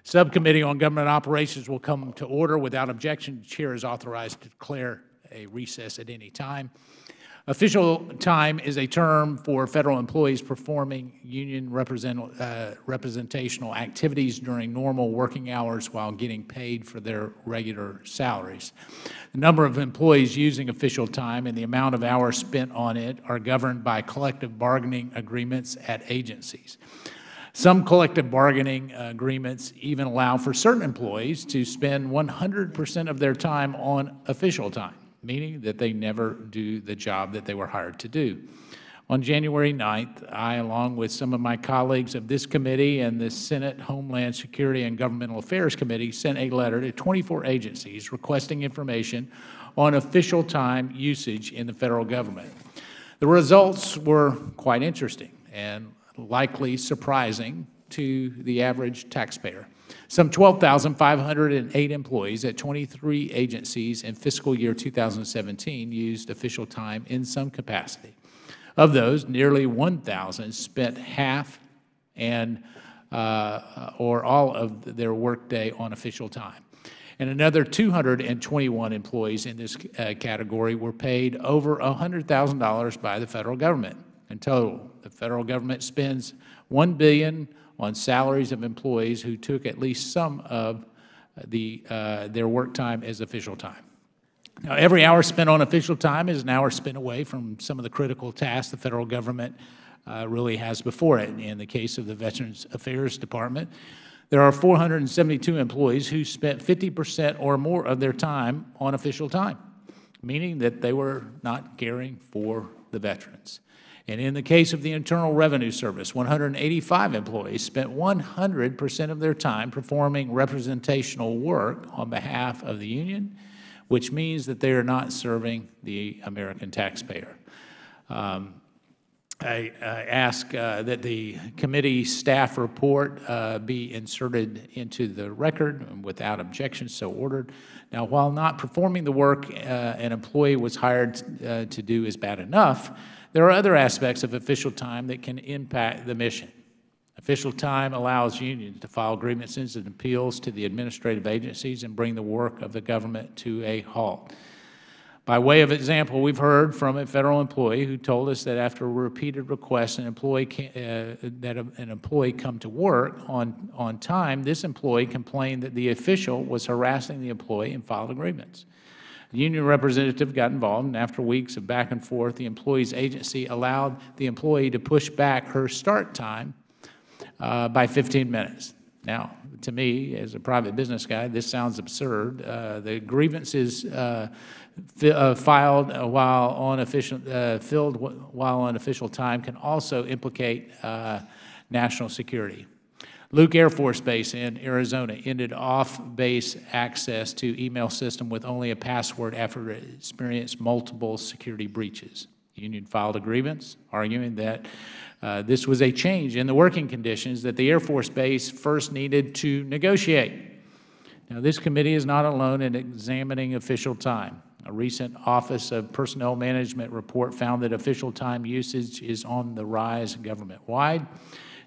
Subcommittee on Government Operations will come to order. Without objection, the chair is authorized to declare a recess at any time. Official time is a term for federal employees performing union representational activities during normal working hours while getting paid for their regular salaries. The number of employees using official time and the amount of hours spent on it are governed by collective bargaining agreements at agencies. Some collective bargaining agreements even allow for certain employees to spend 100% of their time on official time, meaning that they never do the job that they were hired to do. On January 9th, I, along with some of my colleagues of this committee and the Senate Homeland Security and Governmental Affairs Committee, sent a letter to 24 agencies requesting information on official time usage in the federal government. The results were quite interesting and likely surprising to the average taxpayer. Some 12,508 employees at 23 agencies in fiscal year 2017 used official time in some capacity. Of those, nearly 1,000 spent half or all of their workday on official time. And another 221 employees in this category were paid over $100,000 by the federal government. In total, the federal government spends $1 billion on salaries of employees who took at least some of their work time as official time. Now, every hour spent on official time is an hour spent away from some of the critical tasks the federal government really has before it. In the case of the Veterans Affairs Department, there are 472 employees who spent 50% or more of their time on official time, meaning that they were not caring for the veterans. And in the case of the Internal Revenue Service, 185 employees spent 100% of their time performing representational work on behalf of the union, which means that they are not serving the American taxpayer. I ask that the committee staff report be inserted into the record and without objection, so ordered. Now, while not performing the work an employee was hired to do is bad enough, there are other aspects of official time that can impact the mission. Official time allows unions to file grievances and appeals to the administrative agencies and bring the work of the government to a halt. By way of example, we've heard from a federal employee who told us that after repeated requests an employee come to work on time, this employee complained that the official was harassing the employee and filed a grievance. The union representative got involved, and after weeks of back and forth, the employee's agency allowed the employee to push back her start time by 15 minutes. Now, to me, as a private business guy, this sounds absurd. The grievances filed while on official time can also implicate national security. Luke Air Force Base in Arizona ended off-base access to email system with only a password after it experienced multiple security breaches. The union filed a grievance, arguing that this was a change in the working conditions that the Air Force Base first needed to negotiate. Now, this committee is not alone in examining official time. A recent Office of Personnel Management report found that official time usage is on the rise government-wide.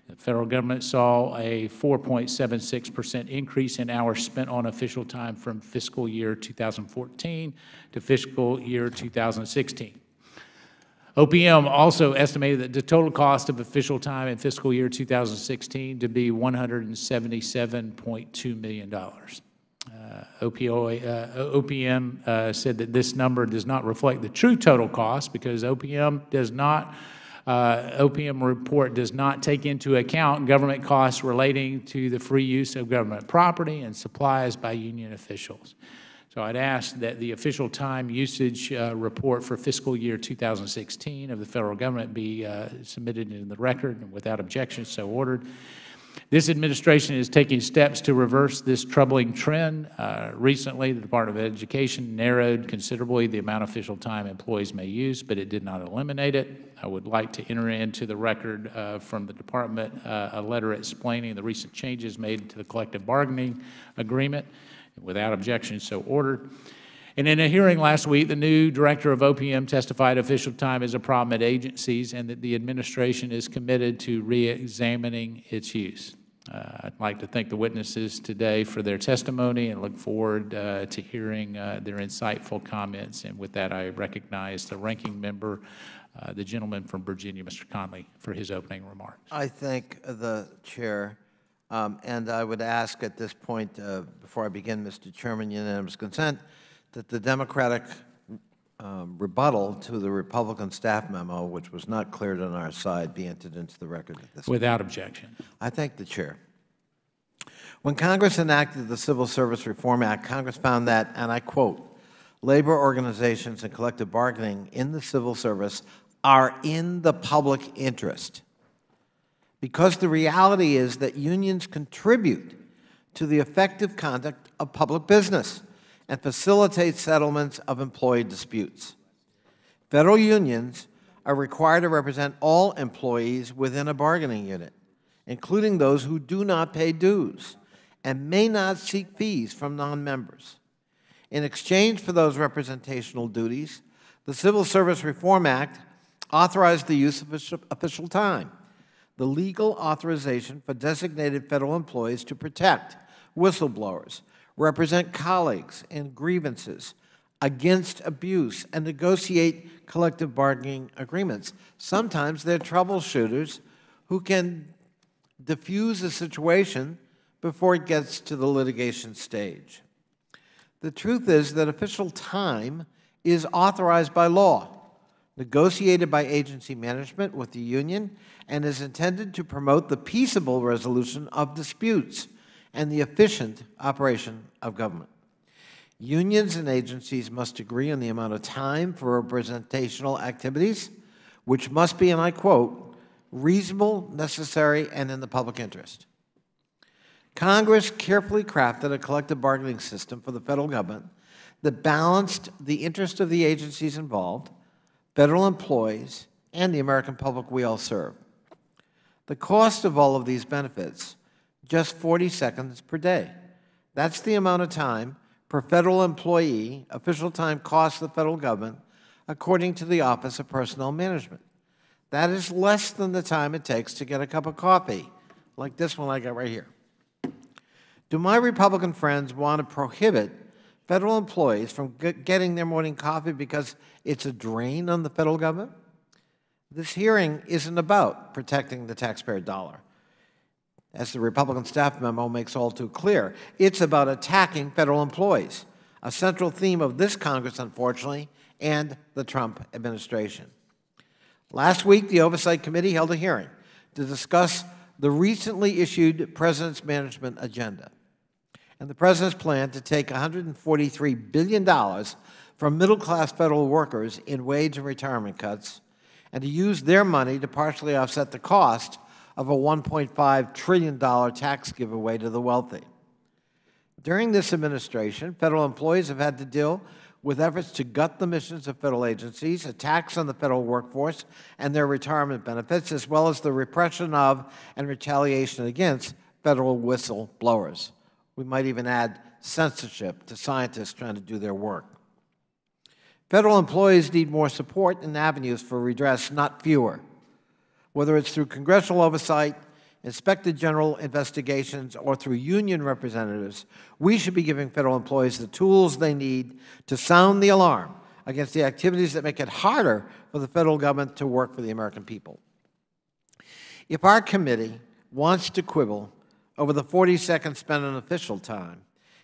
The federal government saw a 4.76% increase in hours spent on official time from fiscal year 2014 to fiscal year 2016. OPM also estimated that the total cost of official time in fiscal year 2016 to be $177.2 million. OPM said that this number does not reflect the true total cost because OPM report does not take into account government costs relating to the free use of government property and supplies by union officials. So I'd ask that the official time usage report for fiscal year 2016 of the federal government be submitted into the record, and without objection, so ordered. This administration is taking steps to reverse this troubling trend. Recently, the Department of Education narrowed considerably the amount of official time employees may use, but it did not eliminate it. I would like to enter into the record from the department a letter explaining the recent changes made to the collective bargaining agreement. Without objection, so ordered. And in a hearing last week, the new director of OPM testified official time is a problem at agencies and that the administration is committed to re-examining its use. I'd like to thank the witnesses today for their testimony and look forward to hearing their insightful comments. And with that, I recognize the ranking member, the gentleman from Virginia, Mr. Conley, for his opening remarks. I thank the chair, and I would ask at this point, before I begin, Mr. Chairman, unanimous consent, that the Democratic rebuttal to the Republican staff memo, which was not cleared on our side, be entered into the record at this Without objection. I thank the chair. When Congress enacted the Civil Service Reform Act, Congress found that, and I quote, labor organizations and collective bargaining in the civil service are in the public interest, because the reality is that unions contribute to the effective conduct of public business and facilitate settlements of employee disputes. Federal unions are required to represent all employees within a bargaining unit, including those who do not pay dues and may not seek fees from non-members. In exchange for those representational duties, the Civil Service Reform Act authorized the use of official time, the legal authorization for designated federal employees to protect whistleblowers, represent colleagues in grievances against abuse, and negotiate collective bargaining agreements. Sometimes they're troubleshooters who can diffuse a situation before it gets to the litigation stage. The truth is that official time is authorized by law, negotiated by agency management with the union, and is intended to promote the peaceable resolution of disputes and the efficient operation of government. Unions and agencies must agree on the amount of time for representational activities, which must be, and I quote, reasonable, necessary, and in the public interest. Congress carefully crafted a collective bargaining system for the federal government that balanced the interest of the agencies involved, federal employees, and the American public we all serve. The cost of all of these benefits, just 40 seconds per day. That's the amount of time per federal employee official time costs the federal government, according to the Office of Personnel Management. That is less than the time it takes to get a cup of coffee, like this one I got right here. Do my Republican friends want to prohibit federal employees from getting their morning coffee because it's a drain on the federal government? This hearing isn't about protecting the taxpayer dollar, as the Republican staff memo makes all too clear. It's about attacking federal employees, a central theme of this Congress, unfortunately, and the Trump administration. Last week, the Oversight Committee held a hearing to discuss the recently issued President's management agenda and the President's plan to take $143 billion from middle-class federal workers in wage and retirement cuts and to use their money to partially offset the cost of a $1.5 trillion tax giveaway to the wealthy. During this administration, federal employees have had to deal with efforts to gut the missions of federal agencies, attacks on the federal workforce and their retirement benefits, as well as the repression of and retaliation against federal whistleblowers. We might even add censorship to scientists trying to do their work. Federal employees need more support and avenues for redress, not fewer. Whether it's through congressional oversight, Inspector General investigations, or through union representatives, we should be giving federal employees the tools they need to sound the alarm against the activities that make it harder for the federal government to work for the American people. If our committee wants to quibble over the 40 seconds spent on official time,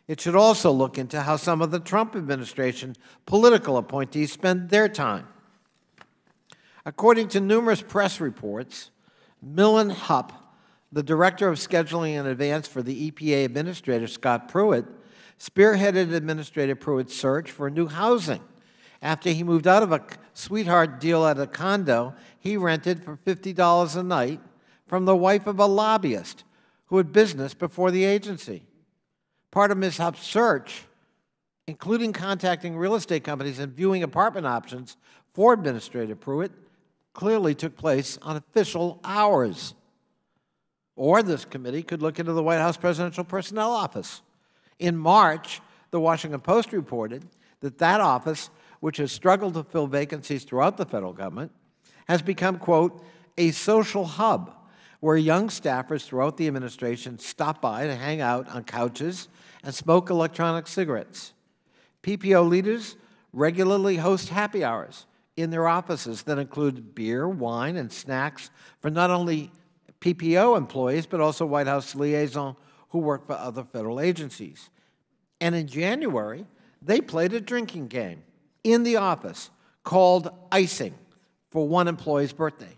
it should also look into how some of the Trump administration political appointees spend their time. According to numerous press reports, Millen Hupp, the Director of Scheduling and Advance for the EPA Administrator, Scott Pruitt, spearheaded Administrator Pruitt's search for new housing after he moved out of a sweetheart deal at a condo he rented for $50 a night from the wife of a lobbyist who had business before the agency. Part of Ms. Hupp's search, including contacting real estate companies and viewing apartment options for Administrator Pruitt, clearly took place on official hours. Or this committee could look into the White House Presidential Personnel Office. In March, the Washington Post reported that that office, which has struggled to fill vacancies throughout the federal government, has become, quote, a social hub where young staffers throughout the administration stop by to hang out on couches and smoke electronic cigarettes. PPO leaders regularly host happy hours in their offices that include beer, wine, and snacks for not only PPO employees, but also White House liaisons who work for other federal agencies. And in January, they played a drinking game in the office called icing for one employee's birthday.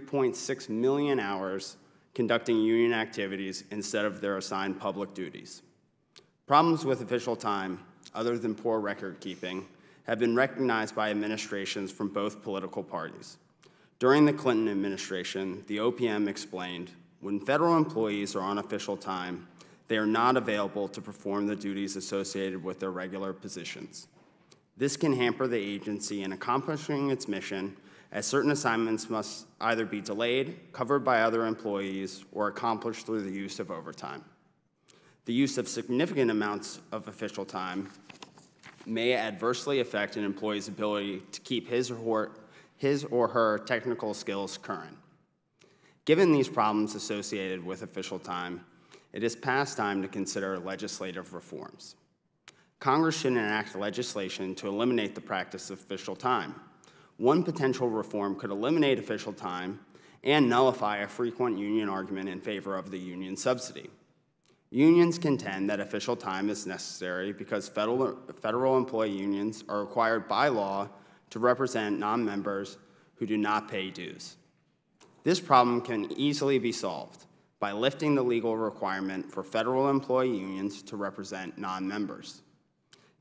$3.6 million hours conducting union activities instead of their assigned public duties. Problems with official time, other than poor record keeping, have been recognized by administrations from both political parties. During the Clinton administration, the OPM explained, when federal employees are on official time, they are not available to perform the duties associated with their regular positions. This can hamper the agency in accomplishing its mission, as certain assignments must either be delayed, covered by other employees, or accomplished through the use of overtime. The use of significant amounts of official time may adversely affect an employee's ability to keep his or her technical skills current. Given these problems associated with official time, it is past time to consider legislative reforms. Congress should enact legislation to eliminate the practice of official time. One potential reform could eliminate official time and nullify a frequent union argument in favor of the union subsidy. Unions contend that official time is necessary because federal employee unions are required by law to represent non-members who do not pay dues. This problem can easily be solved by lifting the legal requirement for federal employee unions to represent non-members.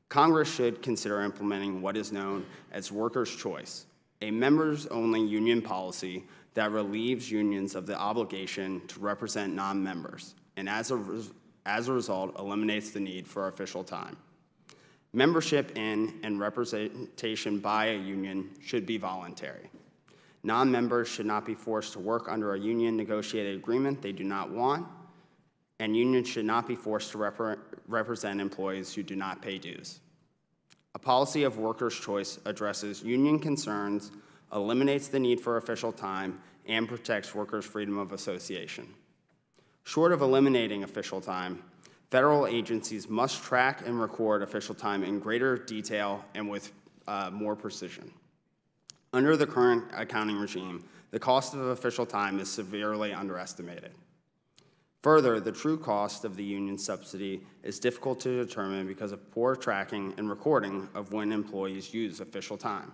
Congress should consider implementing what is known as workers' choice, a members-only union policy that relieves unions of the obligation to represent non-members, and as a result, eliminates the need for official time. Membership in and representation by a union should be voluntary. Non-members should not be forced to work under a union-negotiated agreement they do not want, and unions should not be forced to represent employees who do not pay dues. A policy of workers' choice addresses union concerns, eliminates the need for official time, and protects workers' freedom of association. Short of eliminating official time, federal agencies must track and record official time in greater detail and with more precision. Under the current accounting regime, the cost of official time is severely underestimated. Further, the true cost of the union subsidy is difficult to determine because of poor tracking and recording of when employees use official time.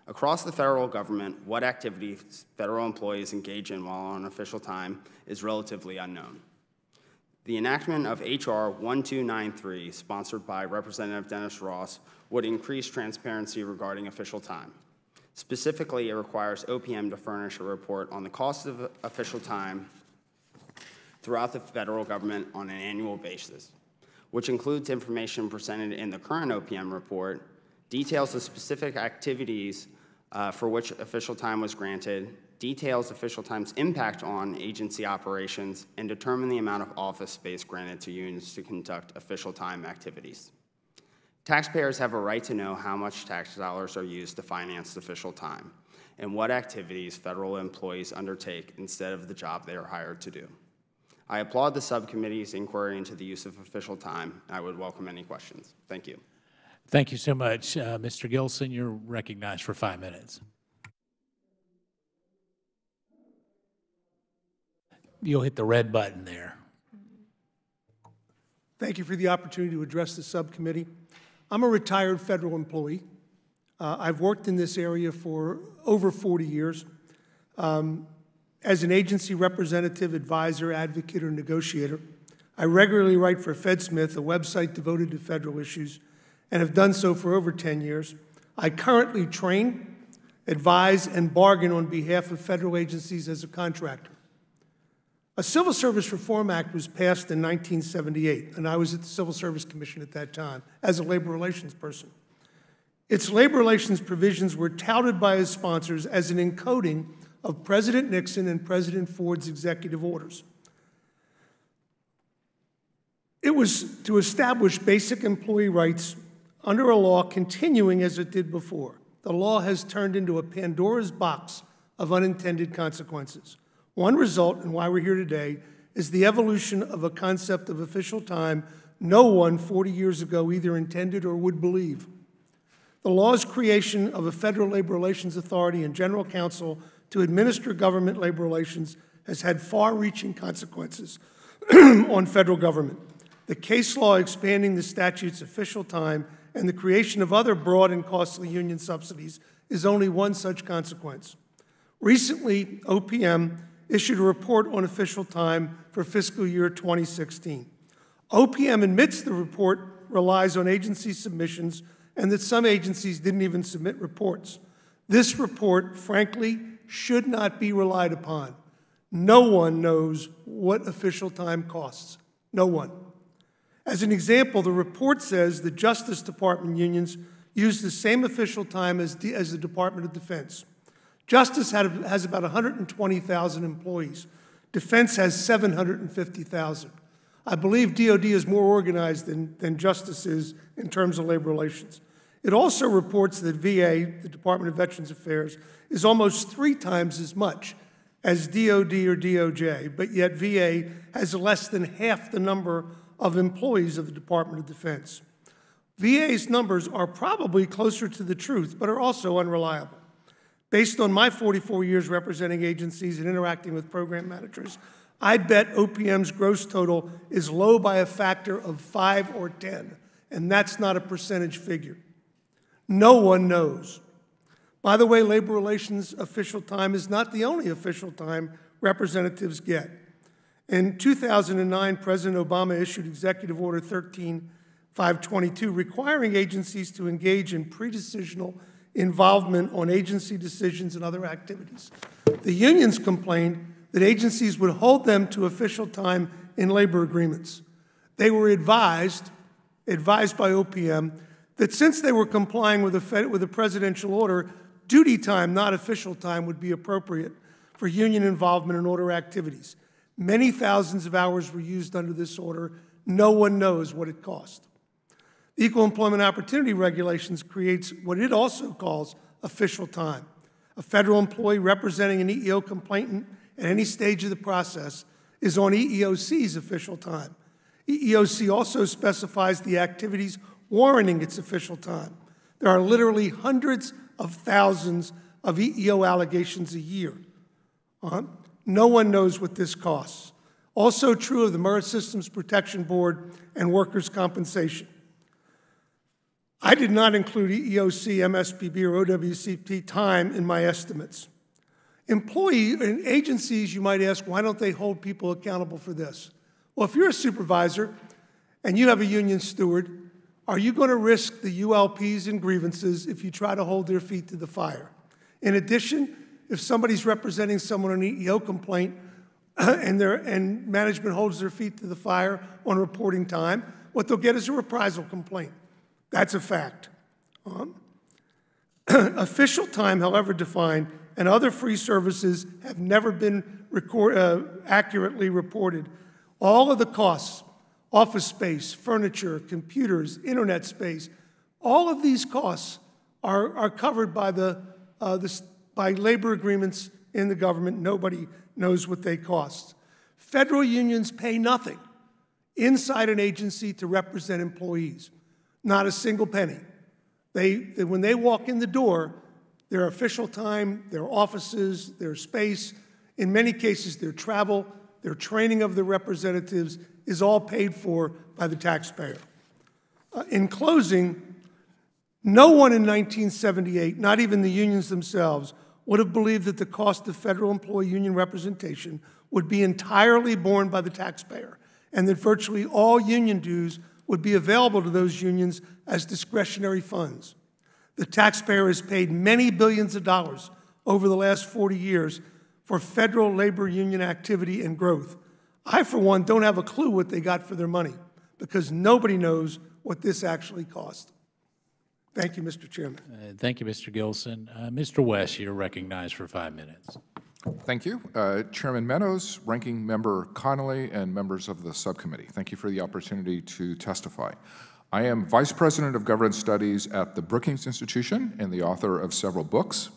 Across the federal government, what activities federal employees engage in while on official time is relatively unknown. The enactment of H.R. 1293, sponsored by Representative Dennis Ross, would increase transparency regarding official time. Specifically, it requires OPM to furnish a report on the cost of official time throughout the federal government on an annual basis, which includes information presented in the current OPM report, details the specific activities for which official time was granted, details official time's impact on agency operations, and determine the amount of office space granted to unions to conduct official time activities. Taxpayers have a right to know how much tax dollars are used to finance official time and what activities federal employees undertake instead of the job they are hired to do. I applaud the subcommittee's inquiry into the use of official time. I would welcome any questions. Thank you. Thank you so much. Mr. Gilson, you're recognized for 5 minutes. You'll hit the red button there. Thank you for the opportunity to address the subcommittee. I'm a retired federal employee. I've worked in this area for over 40 years. As an agency representative, advisor, advocate, or negotiator, I regularly write for FedSmith, a website devoted to federal issues, and have done so for over 10 years. I currently train, advise, and bargain on behalf of federal agencies as a contractor. A Civil Service Reform Act was passed in 1978, and I was at the Civil Service Commission at that time as a labor relations person. Its labor relations provisions were touted by its sponsors as an encoding of President Nixon and President Ford's executive orders. It was to establish basic employee rights under a law continuing as it did before. The law has turned into a Pandora's box of unintended consequences. One result, and why we're here today, is the evolution of a concept of official time no one 40 years ago either intended or would believe. The law's creation of a Federal Labor Relations Authority and General Counsel to administer government labor relations has had far-reaching consequences on federal government. The case law expanding the statute's official time and the creation of other broad and costly union subsidies is only one such consequence. Recently, OPM issued a report on official time for fiscal year 2016. OPM admits the report relies on agency submissions and that some agencies didn't even submit reports. This report, frankly, should not be relied upon. No one knows what official time costs. No one. As an example, the report says the Justice Department unions use the same official time as the Department of Defense. Justice has about 120,000 employees. Defense has 750,000. I believe DOD is more organized than Justice is in terms of labor relations. It also reports that VA, the Department of Veterans Affairs, is almost 3 times as much as DOD or DOJ, but yet VA has less than half the number of employees of the Department of Defense. VA's numbers are probably closer to the truth, but are also unreliable. Based on my 44 years representing agencies and interacting with program managers, I'd bet OPM's gross total is low by a factor of 5 or 10, and that's not a percentage figure. No one knows. By the way, labor relations official time is not the only official time representatives get. In 2009, President Obama issued Executive Order 13522, requiring agencies to engage in pre-decisional involvement on agency decisions and other activities. The unions complained that agencies would hold them to official time in labor agreements. They were advised by OPM, that since they were complying with a presidential order, duty time, not official time, would be appropriate for union involvement in order activities. Many thousands of hours were used under this order. No one knows what it cost. The Equal Employment Opportunity Regulations creates what it also calls official time. A federal employee representing an EEO complainant at any stage of the process is on EEOC's official time. EEOC also specifies the activities warranting its official time. There are literally hundreds of thousands of EEO allegations a year. No one knows what this costs. Also true of the Merit Systems Protection Board and workers' compensation. I did not include EEOC, MSPB, or OWCP time in my estimates. In agencies, you might ask, why don't they hold people accountable for this? Well, if you're a supervisor and you have a union steward, are you going to risk the ULPs and grievances if you try to hold their feet to the fire? In addition, if somebody's representing someone on an EEO complaint and management holds their feet to the fire on reporting time, what they'll get is a reprisal complaint. That's a fact. Official time, however defined, and other free services have never been accurately reported. All of the costs, office space, furniture, computers, internet space, all of these costs are covered by by labor agreements in the government. Nobody knows what they cost. Federal unions pay nothing inside an agency to represent employees, not a single penny. When they walk in the door, their official time, their offices, their space, in many cases their travel, their training of the representatives is all paid for by the taxpayer. In closing, no one in 1978, not even the unions themselves, would have believed that the cost of federal employee union representation would be entirely borne by the taxpayer, and that virtually all union dues would be available to those unions as discretionary funds. The taxpayer has paid many billions of dollars over the last 40 years for federal labor union activity and growth. I, for one, don't have a clue what they got for their money, because nobody knows what this actually cost. Thank you, Mr. Chairman. Thank you, Mr. Gilson. Mr. West, you're recognized for 5 minutes. Thank you. Chairman Meadows, Ranking Member Connolly, and members of the subcommittee, thank you for the opportunity to testify. I am Vice President of Governance Studies at the Brookings Institution and the author of several books.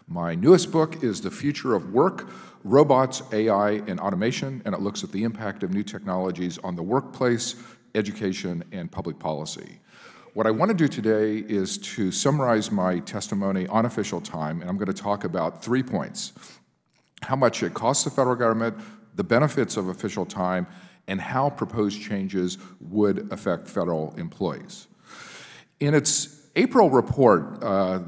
My newest book is The Future of Work, Robots, AI, and Automation, and it looks at the impact of new technologies on the workplace, education, and public policy. What I want to do today is to summarize my testimony on official time, and I'm going to talk about 3 points: how much it costs the federal government, the benefits of official time, and how proposed changes would affect federal employees. In its April report,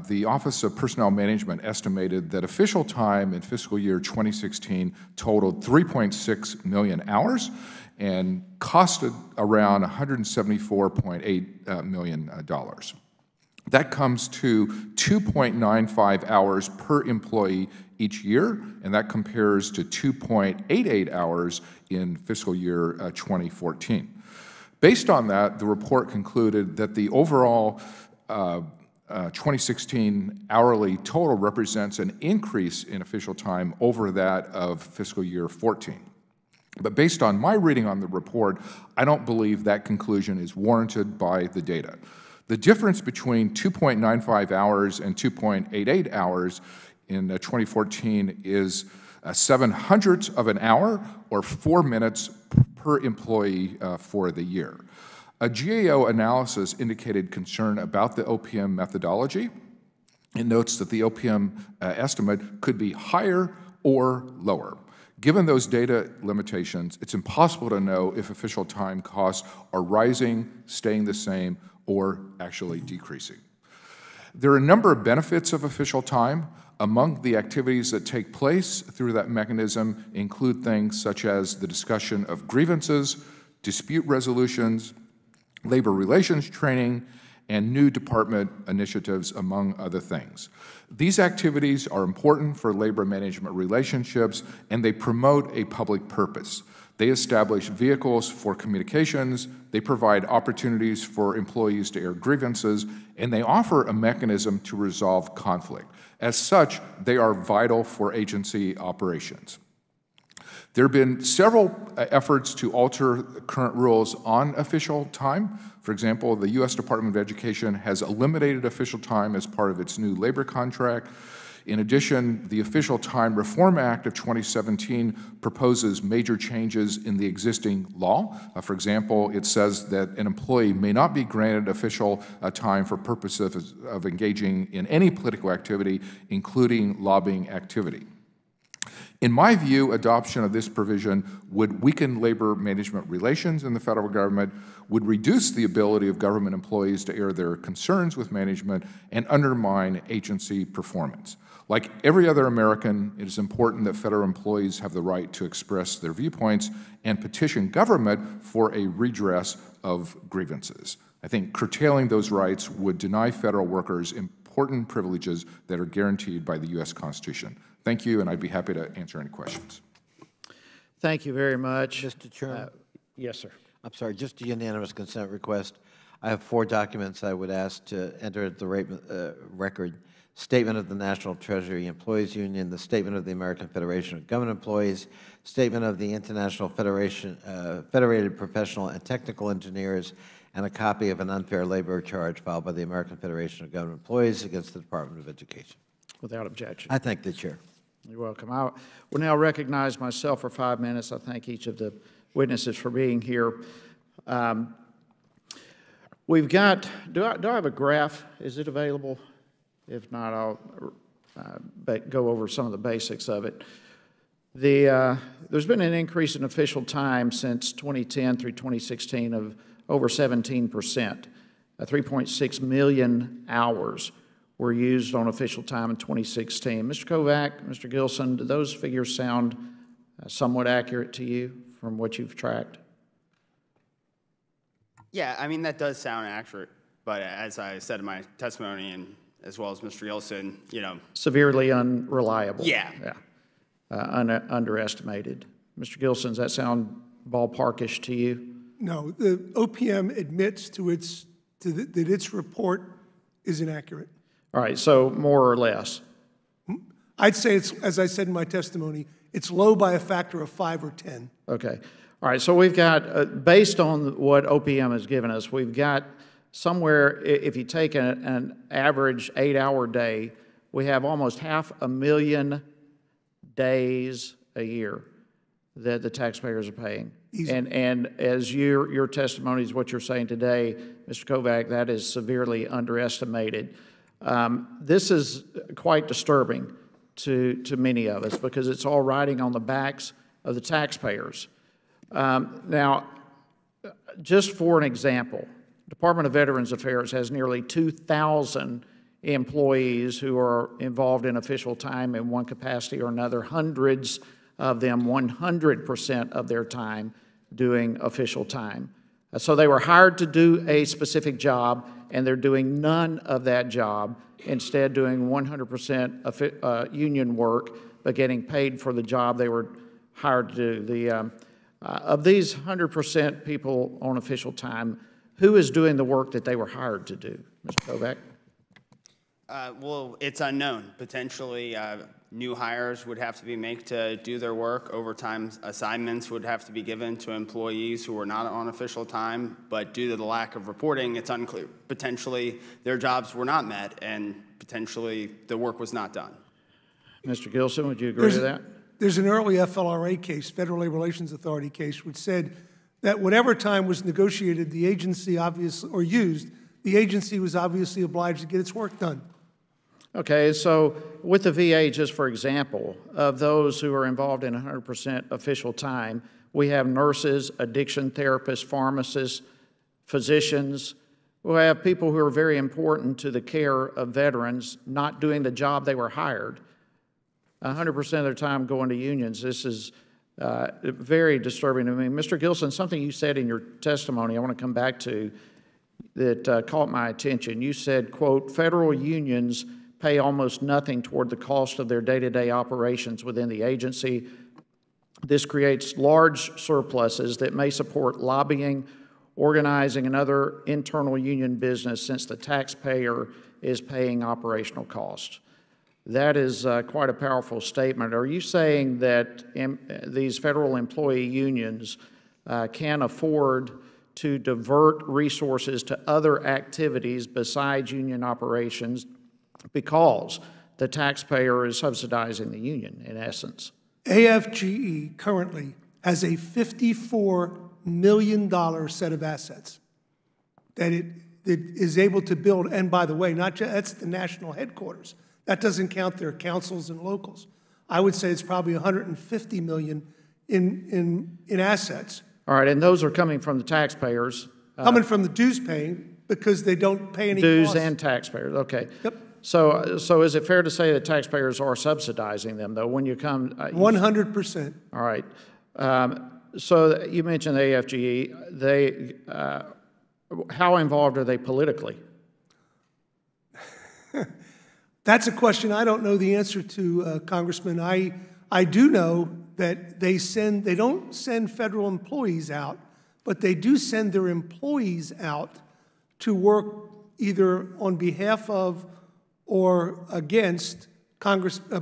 the Office of Personnel Management estimated that official time in fiscal year 2016 totaled 3.6 million hours and costed around $174.8 million. That comes to 2.95 hours per employee each year, and that compares to 2.88 hours in fiscal year 2014. Based on that, the report concluded that the overall 2016 hourly total represents an increase in official time over that of fiscal year 14. But based on my reading on the report, I don't believe that conclusion is warranted by the data. The difference between 2.95 hours and 2.88 hours in 2014 is 0.07 of an hour, or 4 minutes per employee for the year. A GAO analysis indicated concern about the OPM methodology. It notes that the OPM estimate could be higher or lower. Given those data limitations, it's impossible to know if official time costs are rising, staying the same, or actually decreasing. There are a number of benefits of official time. Among the activities that take place through that mechanism include things such as the discussion of grievances, dispute resolutions, labor relations training, and new department initiatives, among other things. These activities are important for labor management relationships, and they promote a public purpose. They establish vehicles for communications, they provide opportunities for employees to air grievances, and they offer a mechanism to resolve conflict. As such, they are vital for agency operations. There have been several efforts to alter current rules on official time. For example, the U.S. Department of Education has eliminated official time as part of its new labor contract. In addition, the Official Time Reform Act of 2017 proposes major changes in the existing law. For example, it says that an employee may not be granted official time for purposes of engaging in any political activity, including lobbying activity. In my view, adoption of this provision would weaken labor management relations in the federal government, would reduce the ability of government employees to air their concerns with management, and undermine agency performance. Like every other American, it is important that federal employees have the right to express their viewpoints and petition government for a redress of grievances. I think curtailing those rights would deny federal workers important privileges that are guaranteed by the U.S. Constitution. Thank you, and I'd be happy to answer any questions. Thank you very much. Mr. Chairman? Yes, sir. I'm sorry, just a unanimous consent request. I have 4 documents I would ask to enter at the record. Statement of the National Treasury Employees Union, the Statement of the American Federation of Government Employees, Statement of the International Federated Professional and Technical Engineers, and a copy of an unfair labor charge filed by the American Federation of Government Employees against the Department of Education. Without objection. I thank the Chair. You're welcome. I will now recognize myself for 5 minutes. I thank each of the witnesses for being here. We've got, do I have a graph? Is it available? If not, I'll go over some of the basics of it. There's been an increase in official time since 2010 through 2016 of over 17%. 3.6 million hours were used on official time in 2016. Mr. Kovac, Mr. Gilson, do those figures sound somewhat accurate to you from what you've tracked? Yeah, I mean, that does sound accurate, but as I said in my testimony, and as well as Mr. Gilson, you know. Severely unreliable. Yeah. Underestimated. Mr. Gilson, does that sound ballparkish to you? No, the OPM admits that its report is inaccurate. All right, so more or less. I'd say it's, as I said in my testimony, it's low by a factor of 5 or 10. Okay. All right, so we've got, based on what OPM has given us, we've got somewhere, if you take an average 8-hour day, we have almost 500,000 days a year that the taxpayers are paying. And as your testimony is what you're saying today, Mr. Kovac, that is severely underestimated. This is quite disturbing to many of us because it's all riding on the backs of the taxpayers. Now, just for an example, Department of Veterans Affairs has nearly 2,000 employees who are involved in official time in one capacity or another, hundreds of them 100% of their time doing official time. So they were hired to do a specific job, and they're doing none of that job, instead doing 100% union work, but getting paid for the job they were hired to do. Of these 100% people on official time, who is doing the work that they were hired to do? Mr. Kovac? Well, it's unknown. Potentially, new hires would have to be made to do their work. Overtime assignments would have to be given to employees who were not on official time, but due to the lack of reporting, it's unclear. Potentially, their jobs were not met, and potentially, the work was not done. Mr. Gilson, would you agree with that? There's an early FLRA case, Federal Labor Relations Authority case, which said that whatever time was negotiated, the agency obviously, or used, the agency was obviously obliged to get its work done. Okay, so with the VA, just for example, of those who are involved in 100% official time, we have nurses, addiction therapists, pharmacists, physicians. We have people who are very important to the care of veterans not doing the job they were hired. 100% of their time going to unions. This is very disturbing to me. Mr. Gilson, something you said in your testimony I want to come back to that caught my attention. You said, quote, federal unions pay almost nothing toward the cost of their day-to-day operations within the agency. This creates large surpluses that may support lobbying, organizing, and other internal union business since the taxpayer is paying operational costs. That is quite a powerful statement. Are you saying that these federal employee unions can afford to divert resources to other activities besides union operations because the taxpayer is subsidizing the union, in essence? AFGE currently has a $54 million set of assets that it is able to build. And by the way, that's the national headquarters. That doesn't count their councils and locals. I would say it's probably $150 million in assets. All right, and those are coming from the taxpayers. Coming from the dues paying because they don't pay any dues costs. And taxpayers, okay. Yep. So is it fair to say that taxpayers are subsidizing them, though, when you come? 100%. All right. So you mentioned the AFGE. How involved are they politically? That's a question I don't know the answer to, Congressman. I do know that they don't send federal employees out, but they do send their employees out to work either on behalf of or against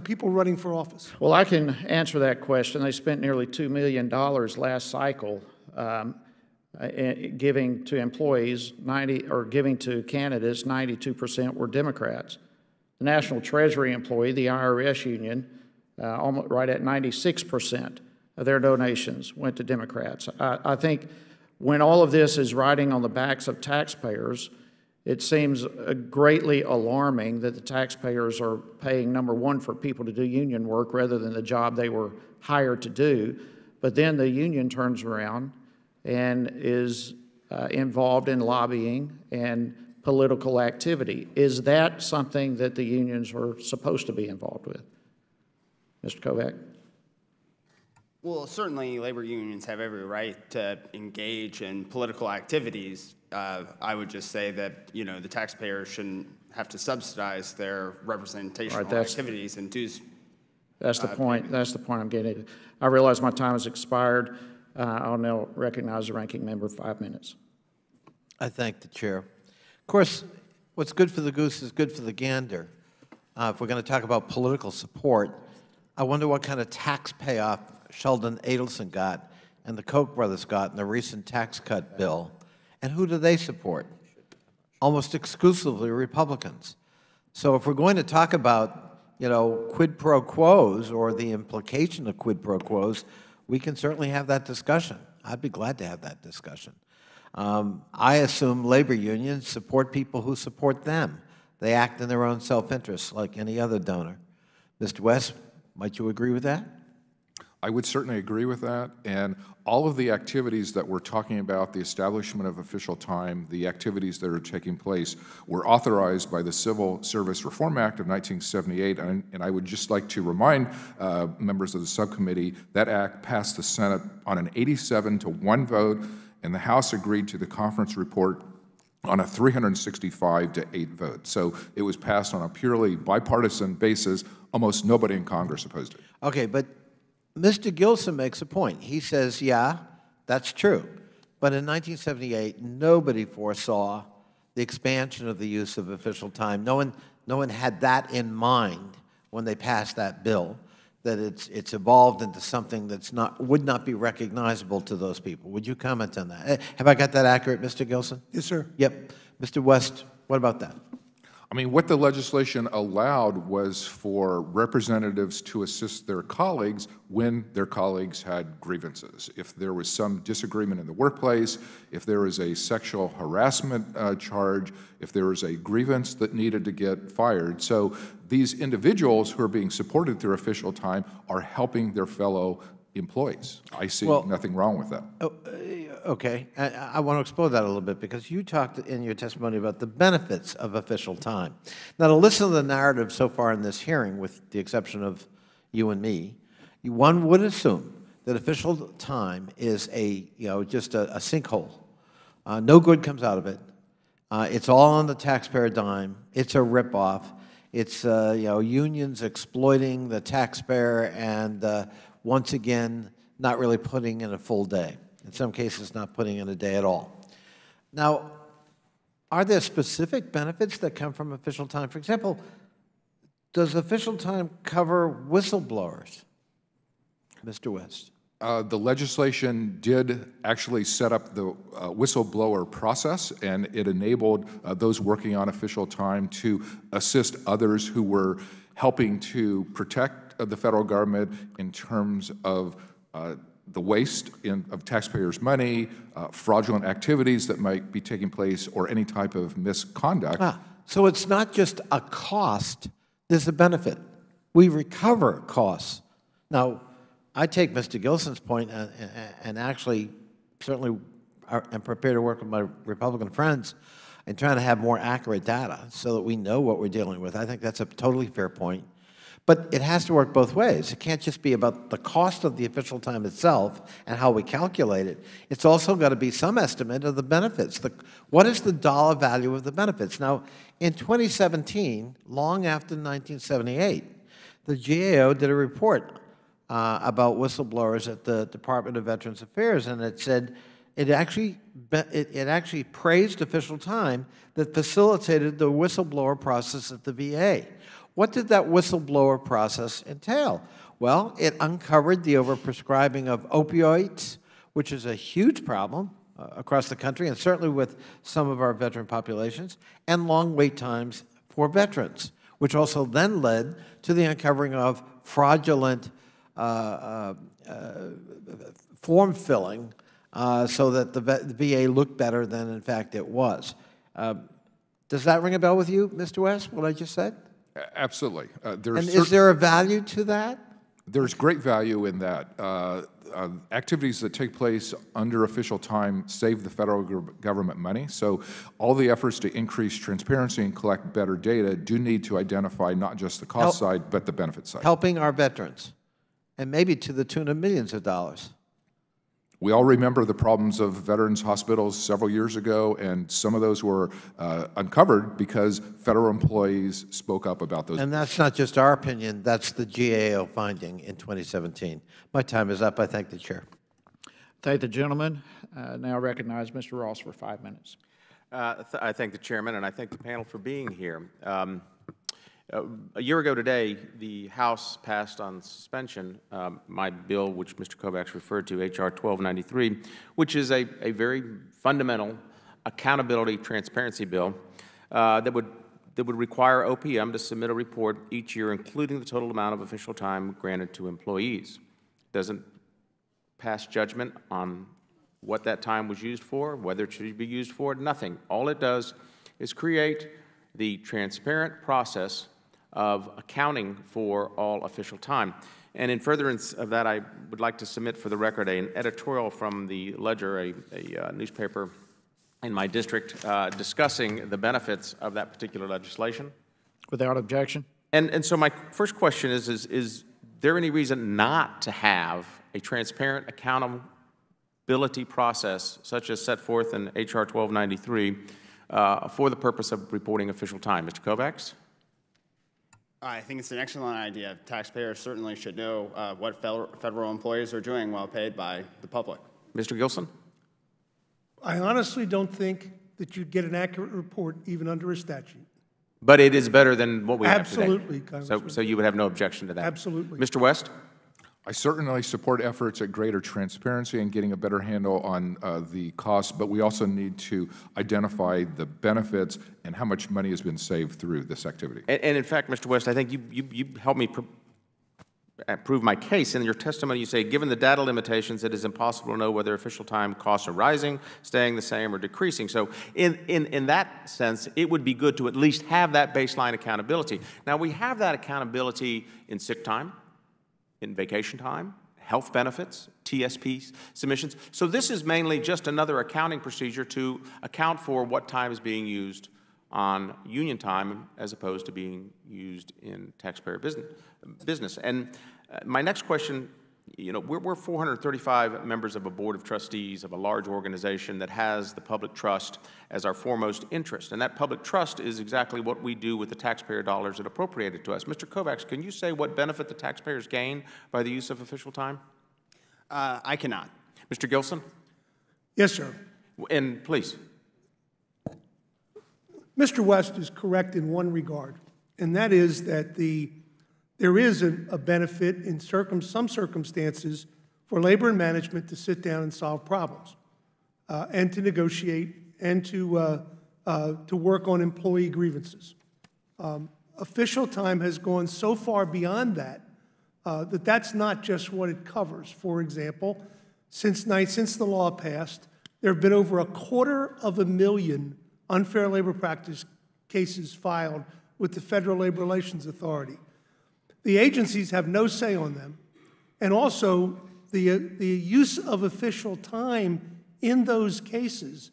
people running for office. Well, I can answer that question. They spent nearly $2 million last cycle giving to employees, giving to candidates. 92% were Democrats. The National Treasury employee, the IRS union, almost right at 96% of their donations went to Democrats. I think when all of this is riding on the backs of taxpayers, it seems greatly alarming that the taxpayers are paying, number one, for people to do union work rather than the job they were hired to do. But then the union turns around and is involved in lobbying and political activity. Is that something that the unions are supposed to be involved with? Mr. Kovac? Well, certainly labor unions have every right to engage in political activities. I would just say that, the taxpayers shouldn't have to subsidize their representational activities and dues. That's the point. That's the point I'm getting at. I realize my time has expired. I'll now recognize the ranking member 5 minutes. I thank the chair. Of course, what's good for the goose is good for the gander. If we're going to talk about political support, I wonder what kind of tax payoff Sheldon Adelson got and the Koch brothers got in the recent tax cut bill. And who do they support? Almost exclusively Republicans. So if we're going to talk about, quid pro quos or the implication of quid pro quos, we can certainly have that discussion. I'd be glad to have that discussion. I assume labor unions support people who support them. They act in their own self-interest like any other donor. Mr. West, might you agree with that? I would certainly agree with that, and all of the activities that we're talking about, the establishment of official time, the activities that are taking place, were authorized by the Civil Service Reform Act of 1978, and I would just like to remind members of the subcommittee that act passed the Senate on an 87-to-1 vote, and the House agreed to the conference report on a 365-to-8 vote. So it was passed on a purely bipartisan basis. Almost nobody in Congress opposed it. Okay, but Mr. Gilson makes a point. He says, yeah, that's true. But in 1978, nobody foresaw the expansion of the use of official time. No one had that in mind when they passed that bill, that it's evolved into something that's would not be recognizable to those people. Would you comment on that? Have I got that accurate, Mr. Gilson? Yes, sir. Yep. Mr. West, what about that? I mean, what the legislation allowed was for representatives to assist their colleagues when their colleagues had grievances. If there was some disagreement in the workplace, if there was a sexual harassment charge, if there was a grievance that needed to get fired. So these individuals who are being supported through official time are helping their fellow employees. I see nothing wrong with that. Okay, I want to explore that a little bit because you talked in your testimony about the benefits of official time. Now, to listen to the narrative so far in this hearing, with the exception of you and me, one would assume that official time is just a sinkhole. No good comes out of it. It's all on the taxpayer dime. It's a ripoff. It's unions exploiting the taxpayer and once again not really putting in a full day. In some cases, not putting in a day at all. Now, are there specific benefits that come from official time? For example, does official time cover whistleblowers? Mr. West. The legislation did actually set up the whistleblower process, and it enabled those working on official time to assist others who were helping to protect the federal government in terms of the waste of taxpayers' money, fraudulent activities that might be taking place, or any type of misconduct. So it's not just a cost, there's a benefit. We recover costs. Now, I take Mr. Gilson's point and actually certainly am prepared to work with my Republican friends in trying to have more accurate data so that we know what we're dealing with. I think that's a totally fair point. But it has to work both ways. It can't just be about the cost of the official time itself and how we calculate it. It's also got to be some estimate of the benefits. What is the dollar value of the benefits? Now, in 2017, long after 1978, the GAO did a report about whistleblowers at the Department of Veterans Affairs, and it said it actually praised official time that facilitated the whistleblower process at the VA. What did that whistleblower process entail? Well, it uncovered the overprescribing of opioids, which is a huge problem across the country, and certainly with some of our veteran populations, and long wait times for veterans, which also then led to the uncovering of fraudulent form filling so that the VA looked better than, in fact, it was. Does that ring a bell with you, Mr. West, what I just said? Absolutely. And is there a value to that? There's great value in that. Activities that take place under official time save the federal government money. So all the efforts to increase transparency and collect better data do need to identify not just the cost side, but the benefit side. Helping our veterans, and maybe to the tune of millions of dollars. We all remember the problems of veterans' hospitals several years ago, and some of those were uncovered because federal employees spoke up about those. And that's not just our opinion, that's the GAO finding in 2017. My time is up. I thank the chair. Thank the gentleman. Now recognize Mr. Ross for 5 minutes. I thank the chairman, and I thank the panel for being here. A year ago today, the House passed on suspension my bill, which Mr. Kovacs referred to, H.R. 1293, which is a very fundamental accountability transparency bill that would require OPM to submit a report each year, including the total amount of official time granted to employees. Doesn't pass judgment on what that time was used for, whether it should be used for, nothing. All it does is create the transparent process of accounting for all official time. And in furtherance of that, I would like to submit for the record an editorial from the Ledger, a newspaper in my district, discussing the benefits of that particular legislation. Without objection. And so my first question is there any reason not to have a transparent accountability process, such as set forth in H.R. 1293, for the purpose of reporting official time? Mr. Kovacs? I think it's an excellent idea. Taxpayers certainly should know what federal employees are doing while paid by the public. Mr. Gilson? I honestly don't think that you'd get an accurate report even under a statute. But it is better than what we have today. Absolutely, Congressman. So you would have no objection to that? Absolutely. Mr. West? I certainly support efforts at greater transparency and getting a better handle on the costs, but we also need to identify the benefits and how much money has been saved through this activity. And in fact, Mr. West, I think you helped me prove my case. In your testimony, you say, given the data limitations, it is impossible to know whether official time costs are rising, staying the same, or decreasing. So in that sense, it would be good to at least have that baseline accountability. Now, we have that accountability in sick time, in vacation time, health benefits, TSP submissions. So this is mainly just another accounting procedure to account for what time is being used on union time as opposed to being used in taxpayer business. And my next question, you know, we're 435 members of a board of trustees of a large organization that has the public trust as our foremost interest. And that public trust is exactly what we do with the taxpayer dollars that are appropriated to us. Mr. Kovacs, can you say what benefit the taxpayers gain by the use of official time? I cannot. Mr. Gilson? Yes, sir. And please. Mr. West is correct in one regard, and that is that there is a benefit in some circumstances for labor and management to sit down and solve problems, and to negotiate and to work on employee grievances. Official time has gone so far beyond that that that's not just what it covers. For example, since the law passed, there have been over 250,000 unfair labor practice cases filed with the Federal Labor Relations Authority. The agencies have no say on them, and also the use of official time in those cases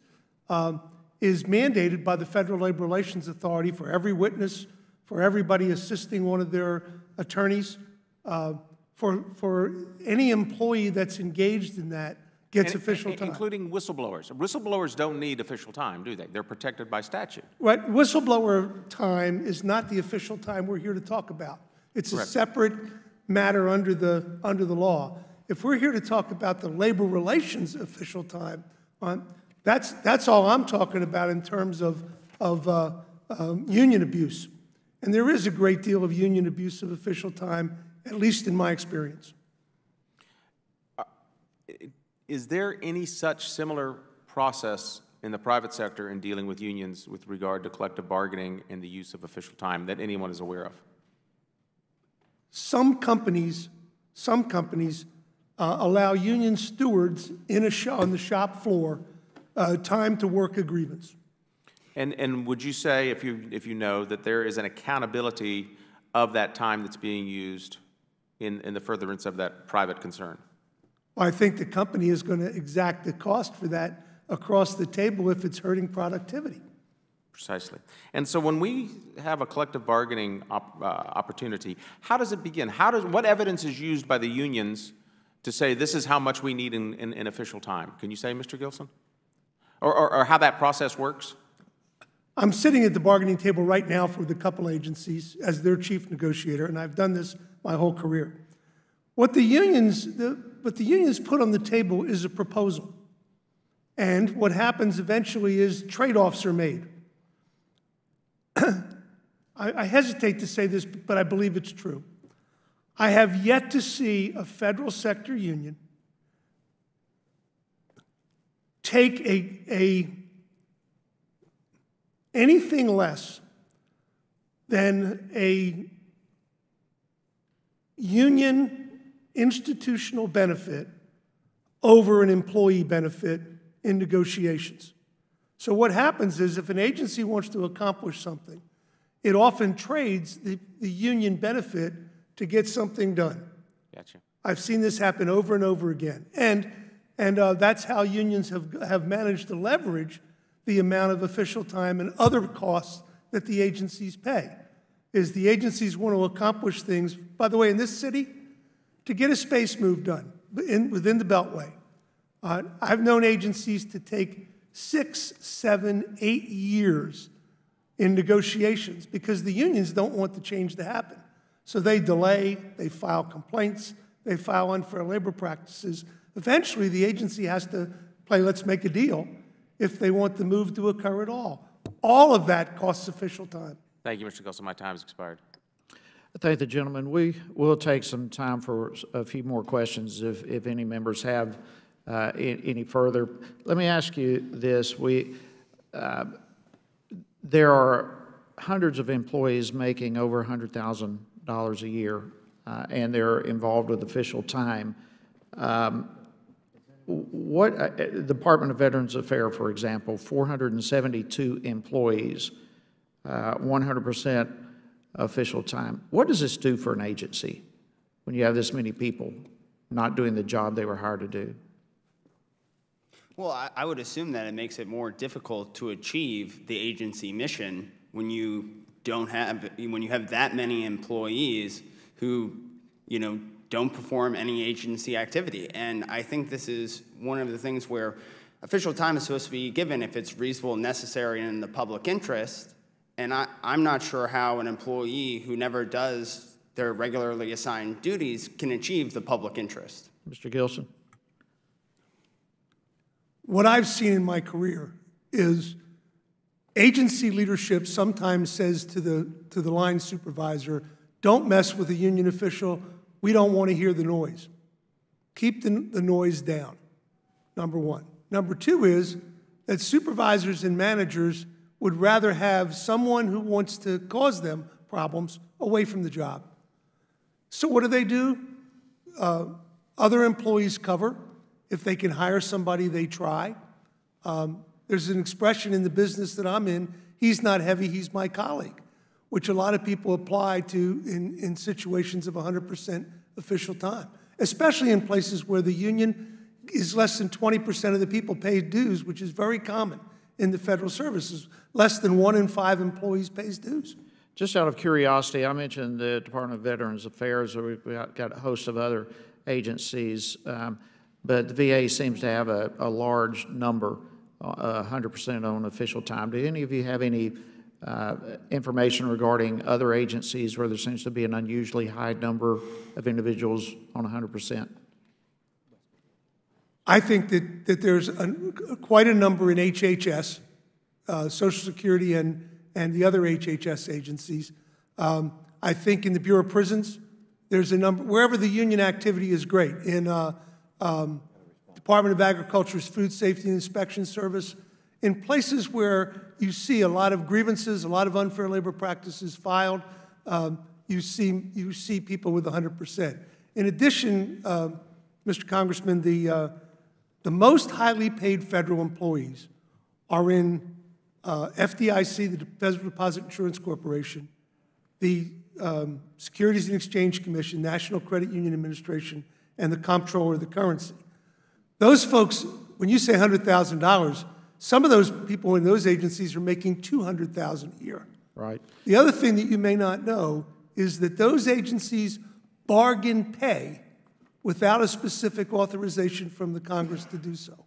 is mandated by the Federal Labor Relations Authority for every witness, for everybody assisting one of their attorneys, for any employee that's engaged in that gets official time. Including whistleblowers. Whistleblowers don't need official time, do they? They're protected by statute. Right. Whistleblower time is not the official time we're here to talk about. It's Correct. a separate matter under the law. If we're here to talk about the labor relations official time, that's all I'm talking about in terms of union abuse. And there is a great deal of union abuse of official time, at least in my experience. Is there any such similar process in the private sector in dealing with unions with regard to collective bargaining and the use of official time that anyone is aware of? Some companies allow union stewards on the shop floor time to work a grievance. And would you say, if you know, that there is an accountability of that time that's being used in the furtherance of that private concern? I think the company is going to exact the cost for that across the table if it's hurting productivity. Precisely. And so when we have a collective bargaining opportunity, how does it begin? What evidence is used by the unions to say this is how much we need in official time? Can you say, Mr. Gilson? Or how that process works? I'm sitting at the bargaining table right now for the couple agencies as their chief negotiator, and I've done this my whole career. What the unions put on the table is a proposal. And what happens eventually is trade-offs are made. I hesitate to say this, but I believe it's true. I have yet to see a federal sector union take anything less than a union institutional benefit over an employee benefit in negotiations. So what happens is if an agency wants to accomplish something, it often trades the union benefit to get something done. Gotcha. I've seen this happen over and over again. And that's how unions have managed to leverage the amount of official time and other costs that the agencies pay. Is the agencies want to accomplish things, by the way, in this city, to get a space move done within the Beltway. I've known agencies to take 6, 7, 8 years in negotiations because the unions don't want the change to happen. So they delay, they file complaints, they file unfair labor practices. Eventually, the agency has to play let's make a deal if they want the move to occur at all. All of that costs official time. Thank you, Mr. Gilson. My time has expired. I thank the gentleman. We will take some time for a few more questions if any members have any further. Let me ask you this. There are hundreds of employees making over $100,000 a year, and they're involved with official time. Department of Veterans Affairs, for example, 472 employees, 100% official time. What does this do for an agency when you have this many people not doing the job they were hired to do? Well, I would assume that it makes it more difficult to achieve the agency mission when you have that many employees who, don't perform any agency activity. And I think this is one of the things where official time is supposed to be given if it's reasonable, necessary, and in the public interest. And I'm not sure how an employee who never does their regularly assigned duties can achieve the public interest. Mr. Gilson? What I've seen in my career is agency leadership sometimes says to the line supervisor, don't mess with a union official. We don't want to hear the noise. Keep the noise down, number one. Number two is that supervisors and managers would rather have someone who wants to cause them problems away from the job. So what do? Other employees cover. If they can hire somebody, they try. There's an expression in the business that I'm in, he's not heavy, he's my colleague, which a lot of people apply to in situations of 100% official time, especially in places where the union is less than 20% of the people paid dues, which is very common in the federal services. Less than 1 in 5 employees pays dues. Just out of curiosity, I mentioned the Department of Veterans Affairs, or we've got a host of other agencies, but the VA seems to have a large number, 100% on official time. Do any of you have any information regarding other agencies where there seems to be an unusually high number of individuals on 100%? I think that there's quite a number in HHS, Social Security and the other HHS agencies. I think in the Bureau of Prisons, there's a number, wherever the union activity is great. In Department of Agriculture's Food Safety and Inspection Service, in places where you see a lot of grievances, a lot of unfair labor practices filed, you see people with 100%. In addition, Mr. Congressman, the most highly paid federal employees are in FDIC, the Federal Deposit Insurance Corporation, the Securities and Exchange Commission, National Credit Union Administration, and the Comptroller of the Currency. Those folks, when you say $100,000, some of those people in those agencies are making $200,000 a year. Right. The other thing that you may not know is that those agencies bargain pay without a specific authorization from the Congress to do so.